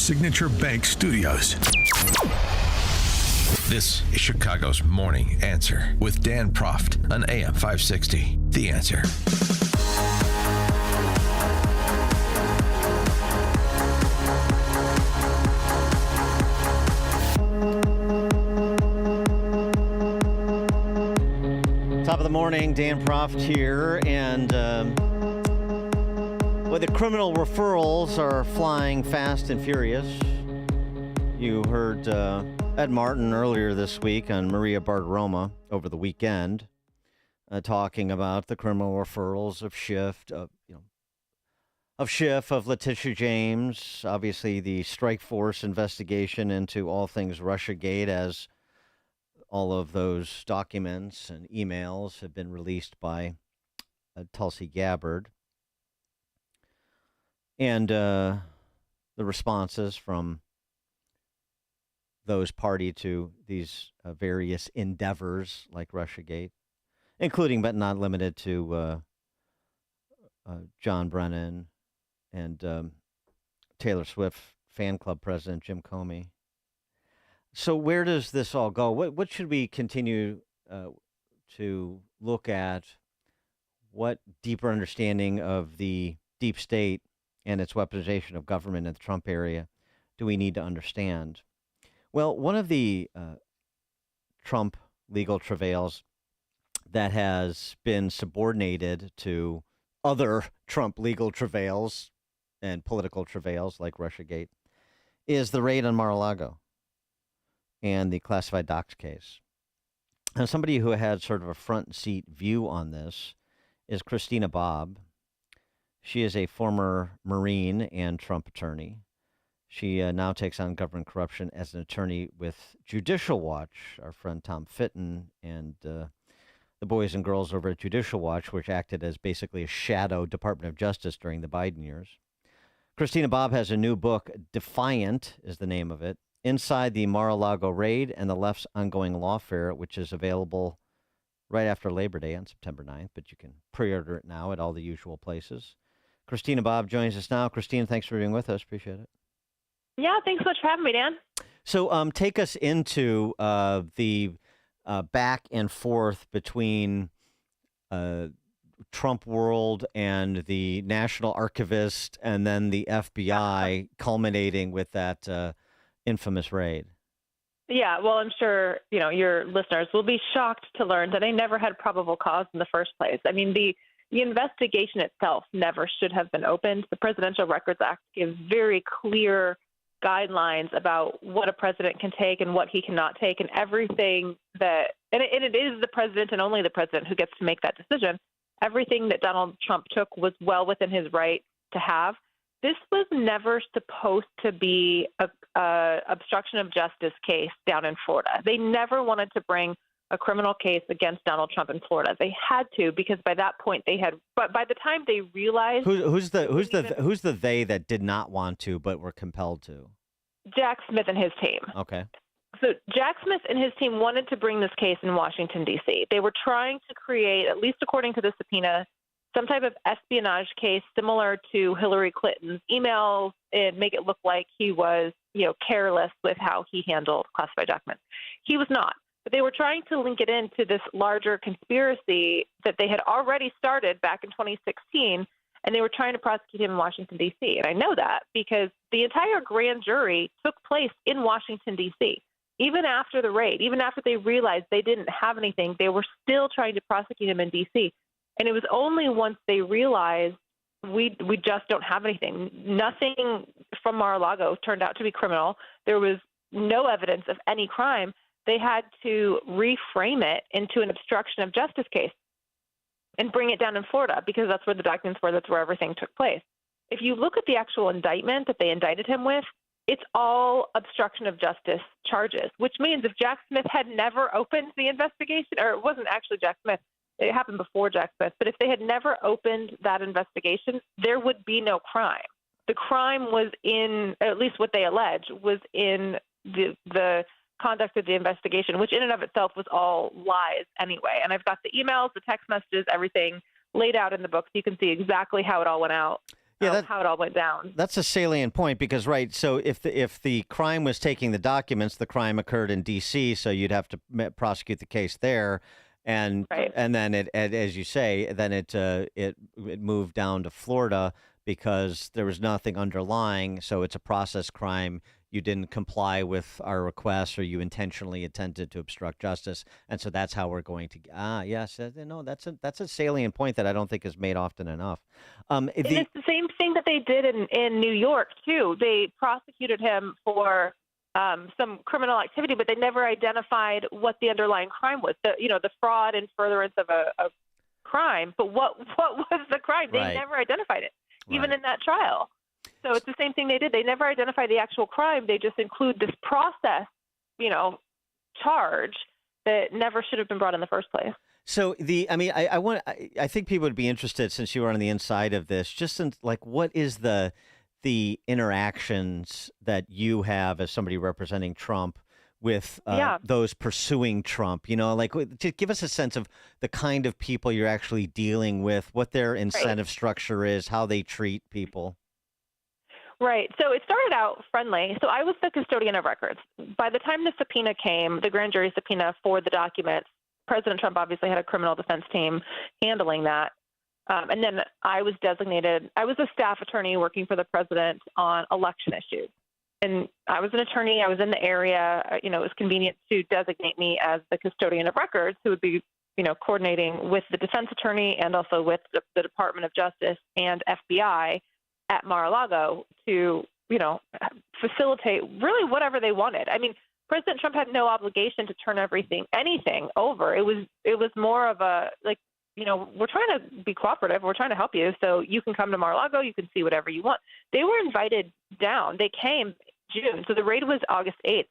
Signature Bank Studios. This is Chicago's Morning Answer with Dan Proft on AM 560. The Answer. Top of the morning, Dan Proft here, and the criminal referrals are flying fast and furious. You heard Ed Martin earlier this week on Maria Bartiromo over the weekend talking about the criminal referrals of Schiff, of Letitia James, obviously the Strike Force investigation into all things Russiagate, as all of those documents and emails have been released by Tulsi Gabbard. And the responses from those party to these various endeavors like Russiagate, including but not limited to John Brennan and Taylor Swift fan club president Jim Comey. So where does this all go? What should we continue to look at? What deeper understanding of the deep state and its weaponization of government in the Trump area do we need to understand? Well, one of the Trump legal travails that has been subordinated to other Trump legal travails and political travails like Russiagate is the raid on Mar-a-Lago and the classified docs case. And somebody who had sort of a front seat view on this is Christina Bobb. She is a former Marine and Trump attorney. She now takes on government corruption as an attorney with Judicial Watch, our friend Tom Fitton, and the boys and girls over at Judicial Watch, which acted as basically a shadow Department of Justice during the Biden years. Christina Bobb has a new book, Defiant is the name of it, Inside the Mar-a-Lago Raid and the Left's Ongoing Lawfare, which is available right after Labor Day on September 9th, but you can pre-order it now at all the usual places. Christina Bobb joins us now. Christina, thanks for being with us. Appreciate it. Yeah, thanks so much for having me, Dan. So take us into the back and forth between Trump world and the National Archivist and then the FBI, culminating with that infamous raid. Yeah, well, I'm sure, your listeners will be shocked to learn that they never had probable cause in the first place. I mean, the investigation itself never should have been opened. The Presidential Records Act gives very clear guidelines about what a president can take and what he cannot take, and everything that, and it is the president and only the president who gets to make that decision. Everything that Donald Trump took was well within his right to have. This was never supposed to be a obstruction of justice case down in Florida. They never wanted to bring a criminal case against Donald Trump in Florida. They had to, because by that point they had. But by the time they realized, who's the they that did not want to but were compelled to? Jack Smith and his team. Okay. So Jack Smith and his team wanted to bring this case in Washington, D.C. They were trying to create, at least according to the subpoena, some type of espionage case similar to Hillary Clinton's emails and make it look like he was, careless with how he handled classified documents. He was not. But they were trying to link it into this larger conspiracy that they had already started back in 2016, and they were trying to prosecute him in Washington, D.C. And I know that because the entire grand jury took place in Washington, D.C. Even after the raid, even after they realized they didn't have anything, they were still trying to prosecute him in D.C. And it was only once they realized we just don't have anything. Nothing from Mar-a-Lago turned out to be criminal. There was no evidence of any crime. They had to reframe it into an obstruction of justice case and bring it down in Florida because that's where the documents were. That's where everything took place. If you look at the actual indictment that they indicted him with, it's all obstruction of justice charges, which means if Jack Smith had never opened the investigation, or it wasn't actually Jack Smith, it happened before Jack Smith, but if they had never opened that investigation, there would be no crime. The crime was in, at least what they allege, was in the conduct of the investigation, which in and of itself was all lies anyway. And I've got the emails, the text messages, everything laid out in the book, so you can see exactly how it all went out. Yeah, how it all went down. that's a salient point because, right, so if the crime was taking the documents, the crime occurred in D.C., so you'd have to prosecute the case there, and Right. then as you say, then it moved down to Florida because there was nothing underlying, so it's a process crime. You didn't comply with our requests, or you intentionally attempted to obstruct justice, and so that's how we're going to. Yes, no, that's a salient point that I don't think is made often enough. And it's the same thing that they did in New York, too. They prosecuted him for some criminal activity, but they never identified what the underlying crime was, the fraud and furtherance of a crime. But what was the crime? They Right. never identified it, even Right. in that trial. So it's the same thing they did. They never identified the actual crime. They just include this process, charge that never should have been brought in the first place. So I think people would be interested, since you were on the inside of this, just in like what is the interactions that you have as somebody representing Trump with those pursuing Trump, like to give us a sense of the kind of people you're actually dealing with, what their incentive structure is, how they treat people. Right. So it started out friendly. So I was the custodian of records. By the time the subpoena came, the grand jury subpoena for the documents, President Trump obviously had a criminal defense team handling that. And then I was designated, I was a staff attorney working for the president on election issues. And I was an attorney. I was in the area. It was convenient to designate me as the custodian of records, who would be, coordinating with the defense attorney and also with the Department of Justice and FBI at Mar-a-Lago to, facilitate really whatever they wanted. I mean, President Trump had no obligation to turn anything over. It was more of a, we're trying to be cooperative. We're trying to help you. So you can come to Mar-a-Lago. You can see whatever you want. They were invited down. They came June. So the raid was August 8th.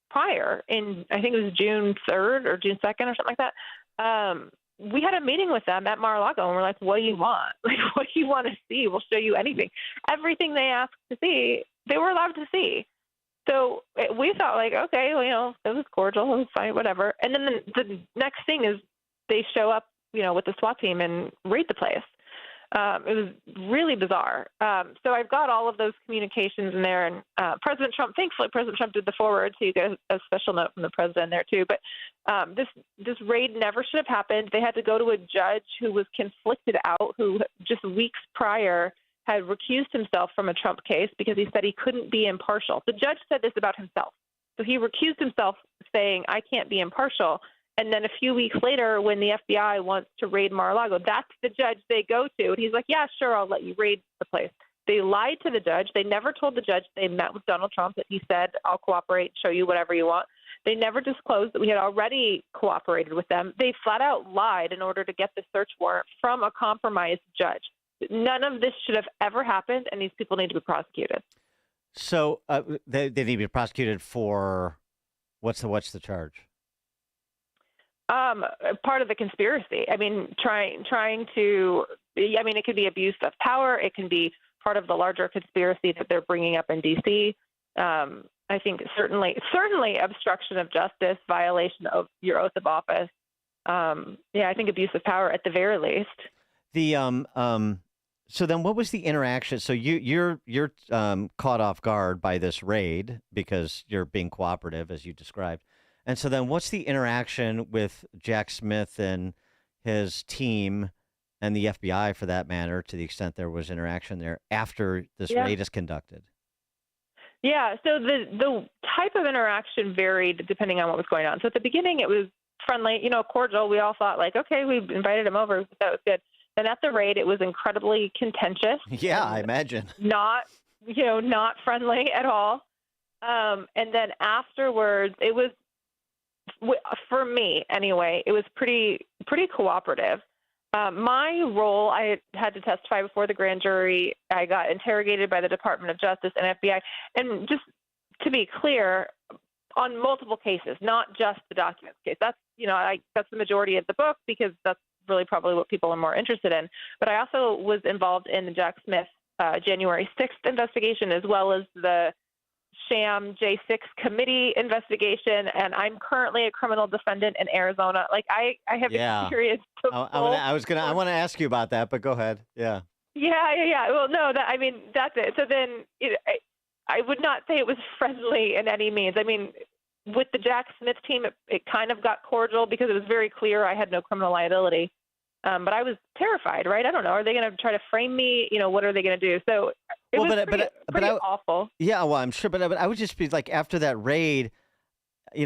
Prior, I think it was June 3rd or June 2nd or something like that. We had a meeting with them at Mar-a-Lago, and we're like, what do you want? What do you want to see? We'll show you anything. Everything they asked to see, they were allowed to see. So we thought, okay, well, it was cordial. It was fine, whatever. And then the next thing is they show up, with the SWAT team and raid the place. It was really bizarre. So I've got all of those communications in there. And thankfully, President Trump did the forward, so you get a special note from the president there, too. But this raid never should have happened. They had to go to a judge who was conflicted out, who just weeks prior had recused himself from a Trump case because he said he couldn't be impartial. The judge said this about himself. So he recused himself, saying, I can't be impartial. And then a few weeks later, when the FBI wants to raid Mar-a-Lago, that's the judge they go to. And he's like, yeah, sure, I'll let you raid the place. They lied to the judge. They never told the judge they met with Donald Trump, that he said, I'll cooperate, show you whatever you want. They never disclosed that we had already cooperated with them. They flat out lied in order to get the search warrant from a compromised judge. None of this should have ever happened, and these people need to be prosecuted. So they need to be prosecuted for what's the charge? Part of the conspiracy. I mean, trying to. I mean, it could be abuse of power. It can be part of the larger conspiracy that they're bringing up in D.C. I think certainly obstruction of justice, violation of your oath of office. I think abuse of power at the very least. So then, what was the interaction? So you're caught off guard by this raid because you're being cooperative, as you described. And so then, what's the interaction with Jack Smith and his team, and the FBI, for that matter, to the extent there was interaction there after this raid is conducted? Yeah. So the type of interaction varied depending on what was going on. So at the beginning, it was friendly, cordial. We all thought okay, we invited him over. That was good. Then at the raid, it was incredibly contentious. Yeah, I imagine. Not friendly at all. And then afterwards, it was, for me anyway, it was pretty cooperative. My role, I had to testify before the grand jury. I got interrogated by the Department of Justice and FBI. And just to be clear, on multiple cases, not just the documents case. That's, that's the majority of the book, because that's really probably what people are more interested in. But I also was involved in the Jack Smith January 6th investigation, as well as the sham J6 committee investigation. And I'm currently a criminal defendant in Arizona. I have experience. I want to ask you about that, but go ahead. Yeah. Yeah. Well, no, that's it. So then I would not say it was friendly in any means. I mean, with the Jack Smith team, it kind of got cordial because it was very clear I had no criminal liability. But I was terrified, right? I don't know. Are they going to try to frame me? What are they going to do? So it was pretty awful. Yeah, well, I'm sure, but I would just be like, after that raid,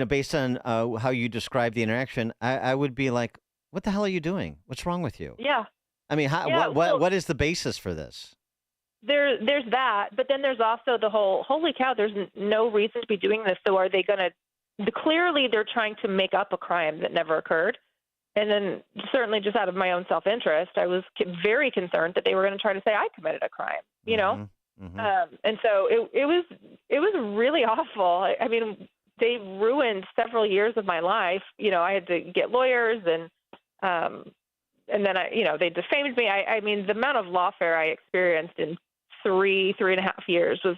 based on how you described the interaction, I would be like, what the hell are you doing? What's wrong with you? Yeah. I mean, what is the basis for this? There's that, but then there's also the whole, holy cow, there's no reason to be doing this. So are they going to, clearly they're trying to make up a crime that never occurred. And then certainly just out of my own self-interest, I was very concerned that they were going to try to say I committed a crime, and so it was really awful. I mean, they ruined several years of my life. I had to get lawyers and then they defamed me. I mean, the amount of lawfare I experienced in 3.5 years was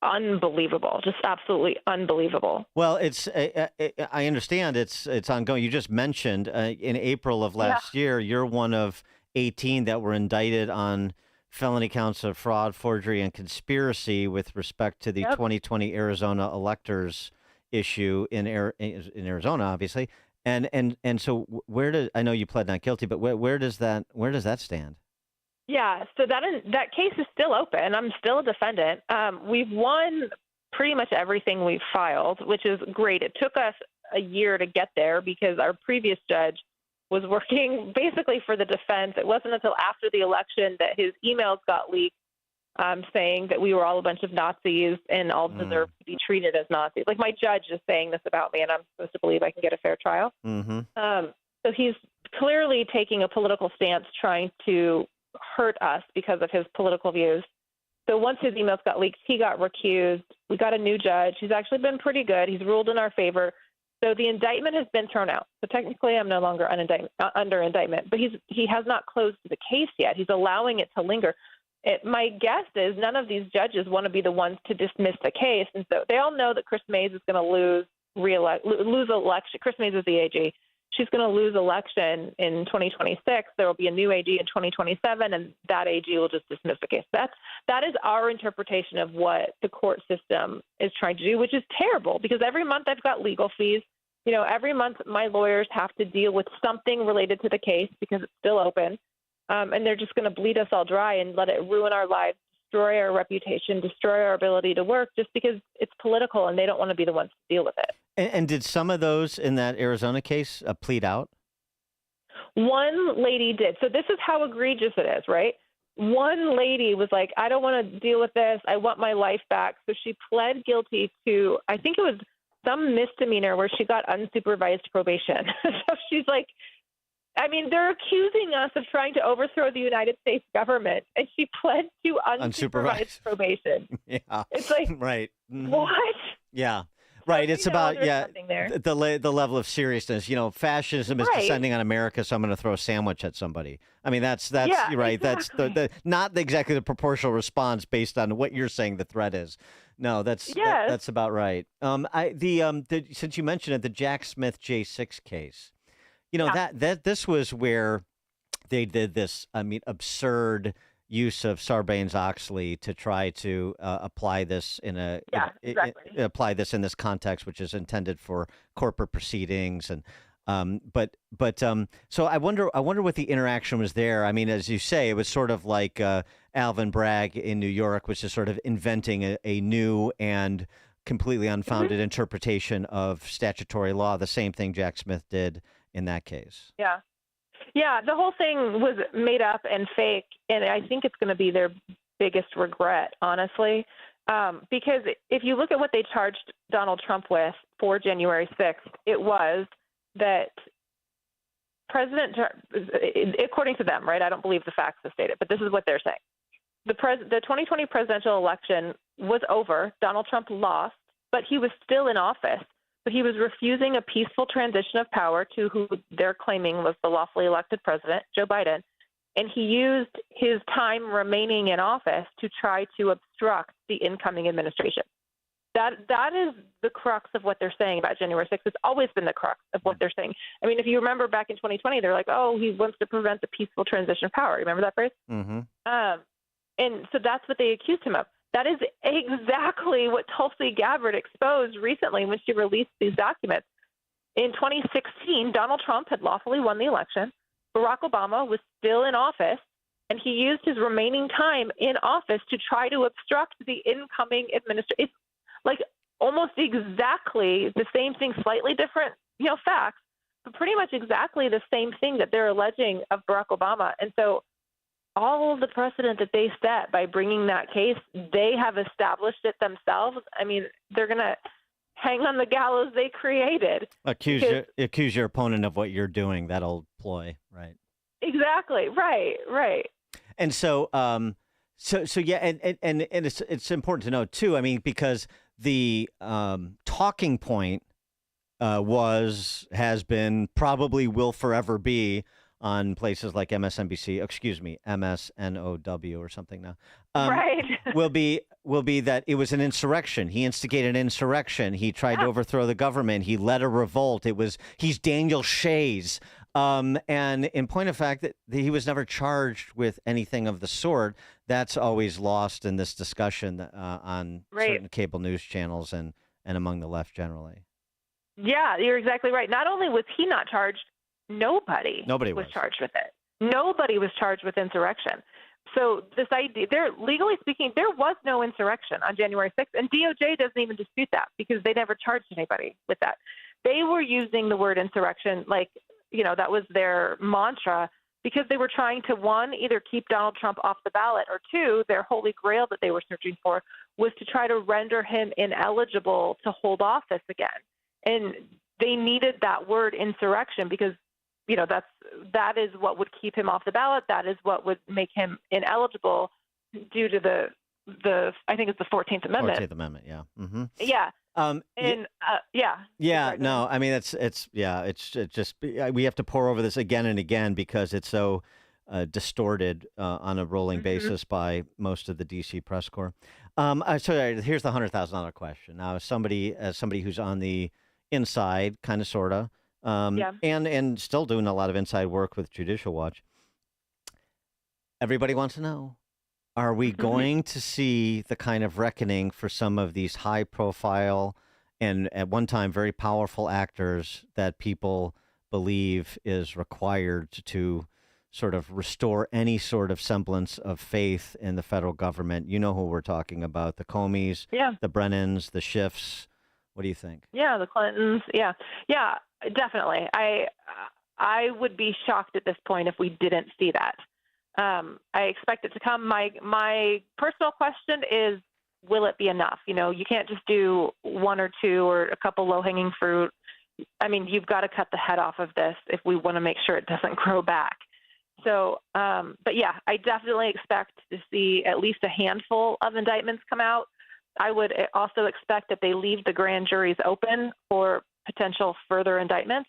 unbelievable, just absolutely unbelievable. Well, I understand it's ongoing. You just mentioned in April of last year, you're one of 18 that were indicted on felony counts of fraud, forgery, and conspiracy with respect to the 2020 Arizona electors issue in Arizona, obviously. And so I know you pled not guilty, but where does that stand? Yeah, so that case is still open. I'm still a defendant. We've won pretty much everything we've filed, which is great. It took us a year to get there because our previous judge was working basically for the defense. It wasn't until after the election that his emails got leaked saying that we were all a bunch of Nazis and all deserve to be treated as Nazis. Like, my judge is saying this about me, and I'm supposed to believe I can get a fair trial. Mm-hmm. So he's clearly taking a political stance trying to hurt us because of his political views. So once his emails got leaked, he got recused. We got a new judge. He's actually been pretty good. He's ruled in our favor. So the indictment has been thrown out. So technically I'm no longer under indictment, but he has not closed the case yet. He's allowing it to linger. My guess is none of these judges want to be the ones to dismiss the case. And so they all know that Chris Mays is going to lose election. Chris Mays is the AG. She's going to lose election in 2026. There will be a new AG in 2027, and that AG will just dismiss the case. That is our interpretation of what the court system is trying to do, which is terrible because every month I've got legal fees. Every month my lawyers have to deal with something related to the case because it's still open, and they're just going to bleed us all dry and let it ruin our lives, destroy our reputation, destroy our ability to work just because it's political and they don't want to be the ones to deal with it. And did some of those in that Arizona case plead out? One lady did. So this is how egregious it is, right? One lady was like, I don't want to deal with this. I want my life back. So she pled guilty to, I think it was some misdemeanor where she got unsupervised probation. So she's like, I mean, they're accusing us of trying to overthrow the United States government, and she pled to unsupervised probation. Yeah. It's like, right. What? Yeah. Right. It's about, the level of seriousness. Fascism is descending on America, so I'm going to throw a sandwich at somebody. I mean, that's right. Exactly. That's not exactly the proportional response based on what you're saying the threat is. No, that's about right. Since you mentioned it, the Jack Smith J6 case, that this was where they did this, absurd use of Sarbanes-Oxley to try to apply this in this context, which is intended for corporate proceedings, and so I wonder what the interaction was there. I mean, as you say, it was sort of like Alvin Bragg in New York was just sort of inventing a new and completely unfounded interpretation of statutory law. The same thing Jack Smith did in that case. Yeah. Yeah, the whole thing was made up and fake, and I think it's going to be their biggest regret, honestly, because if you look at what they charged Donald Trump with for January 6th, it was that according to them, right, I don't believe the facts as stated, but this is what they're saying. The 2020 presidential election was over. Donald Trump lost, but he was still in office. But he was refusing a peaceful transition of power to who they're claiming was the lawfully elected president, Joe Biden. And he used his time remaining in office to try to obstruct the incoming administration. That is the crux of what they're saying about January 6th. It's always been the crux of what they're saying. I mean, if you remember back in 2020, they're like, oh, he wants to prevent the peaceful transition of power. Remember that phrase? Mm-hmm. And so that's what they accused him of. That is exactly what Tulsi Gabbard exposed recently when she released these documents. In 2016, Donald Trump had lawfully won the election. Barack Obama was still in office, and he used his remaining time in office to try to obstruct the incoming administration. It's like almost exactly the same thing, slightly different, facts, but pretty much exactly the same thing that they're alleging of Barack Obama. And so all of the precedent that they set by bringing that case, they have established it themselves. I mean, they're going to hang on the gallows they created. Accuse your opponent of what you're doing. That old ploy, right? Exactly. Right. And so, yeah, and it's important to note too. I mean, because the talking point has been, probably will forever be on places like MSNBC, MSNOW or something now. Right. will be that it was an insurrection. He instigated an insurrection. He tried to overthrow the government. He led a revolt. He's Daniel Shays. And in point of fact, that he was never charged with anything of the sort. That's always lost in this discussion on certain cable news channels and among the left generally. Yeah, you're exactly right. Not only was he not charged, Nobody was charged with it. Nobody was charged with insurrection. So this idea, legally speaking, there was no insurrection on January 6th, and DOJ doesn't even dispute that because they never charged anybody with that. They were using the word insurrection like, that was their mantra because they were trying to, one, either keep Donald Trump off the ballot, or two, their holy grail that they were searching for was to try to render him ineligible to hold office again. And they needed that word insurrection because that is what would keep him off the ballot. That is what would make him ineligible due to the I think it's the 14th Amendment. 14th Amendment, yeah. Mm-hmm. Yeah. Yeah, no, I mean, it's just, we have to pour over this again and again because it's so distorted on a rolling basis by most of the D.C. press corps. So here's the $100,000 question. Now, as somebody who's on the inside, kind of, sort of, and still doing a lot of inside work with Judicial Watch. Everybody wants to know, are we going to see the kind of reckoning for some of these high profile and at one time very powerful actors that people believe is required to sort of restore any sort of semblance of faith in the federal government? You know who we're talking about, the Comeys, the Brennans, the Schiffs. What do you think? Yeah, the Clintons. Yeah, definitely. I would be shocked at this point if we didn't see that. I expect it to come. My personal question is, will it be enough? You can't just do one or two or a couple low-hanging fruit. I mean, you've got to cut the head off of this if we want to make sure it doesn't grow back. So, but yeah, I definitely expect to see at least a handful of indictments come out. I would also expect that they leave the grand juries open for potential further indictments.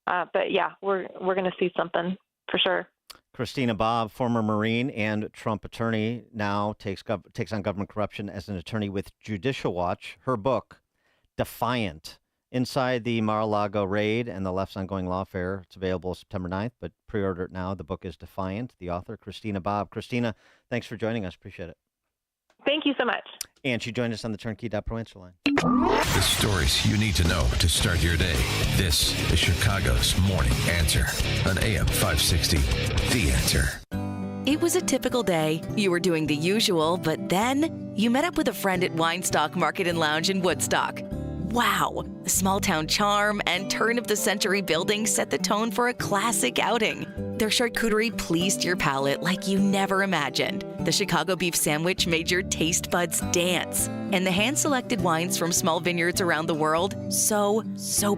But yeah, we're going to see something for sure. Christina Bobb, former Marine and Trump attorney, now takes on government corruption as an attorney with Judicial Watch. Her book, Defiant, Inside the Mar-a-Lago Raid and the Left's Ongoing Lawfare. It's available September 9th, but pre-order it now. The book is Defiant. The author, Christina Bobb. Christina, thanks for joining us. Appreciate it. Thank you so much. And she joined us on the Turnkey.Pro answer line. The stories you need to know to start your day. This is Chicago's Morning Answer on AM 560. The Answer. It was a typical day. You were doing the usual, but then you met up with a friend at Weinstock Market and Lounge in Woodstock. Wow! The small-town charm and turn-of-the-century building set the tone for a classic outing. Their charcuterie pleased your palate like you never imagined. The Chicago beef sandwich made your taste buds dance. And the hand-selected wines from small vineyards around the world, so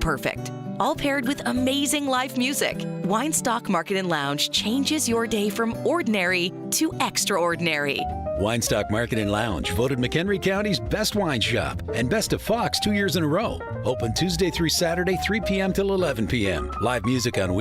perfect. All paired with amazing live music. Weinstock Market and Lounge changes your day from ordinary to extraordinary. Weinstock Market and Lounge, voted McHenry County's best wine shop and best of Fox 2 years in a row. Open Tuesday through Saturday, 3 p.m. till 11 p.m. Live music on